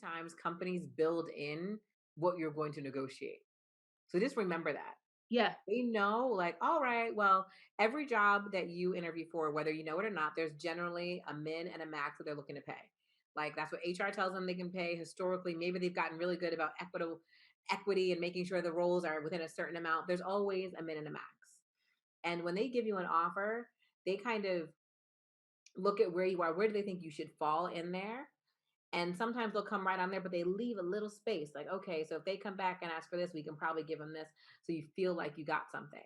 many times companies build in what you're going to negotiate. So just remember that. Yeah. They know, like, all right, well, every job that you interview for, whether you know it or not, there's generally a min and a max that they're looking to pay. Like that's what HR tells them they can pay historically. Maybe they've gotten really good about equity and making sure the roles are within a certain amount. There's always a min and a max. And when they give you an offer, they kind of look at where you are. Where do they think you should fall in there? And sometimes they'll come right on there, but they leave a little space. Like, okay, so if they come back and ask for this, we can probably give them this. So you feel like you got something.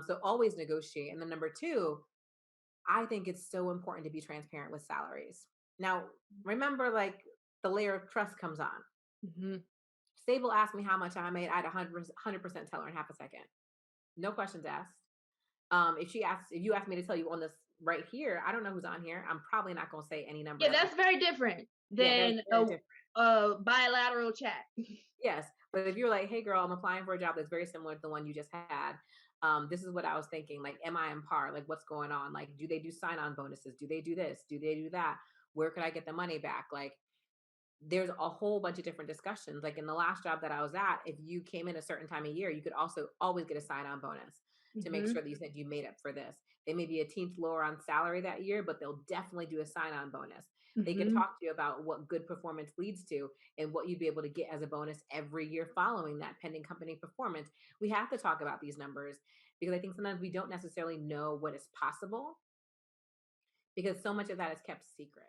So always negotiate. And then number two, I think it's so important to be transparent with salaries. Now, remember, like the layer of trust comes on. Mhm. Sable asked me how much I made. I'd 100% tell her in half a second. No questions asked. If you ask me to tell you on this right here, I don't know who's on here. I'm probably not going to say any number Yeah, that we, that's very different yeah, that's than very different. a bilateral chat. Yes, but if you're like, "Hey, girl, I'm applying for a job that's very similar to the one you just had. This is what I was thinking. Like, am I on par? Like, what's going on? Like, do they do sign-on bonuses? Do they do this? Do they do that? Where could I get the money back?" Like, there's a whole bunch of different discussions. Like in the last job that I was at, if you came in a certain time of year, you could also always get a sign-on bonus to make Mhm. sure that you said you made up for this. They may be a tenth lower on salary that year, but they'll definitely do a sign-on bonus. They can Mhm. talk to you about what good performance leads to and what you'd be able to get as a bonus every year following that pending company performance. We have to talk about these numbers because I think sometimes we don't necessarily know what is possible because so much of that is kept secret.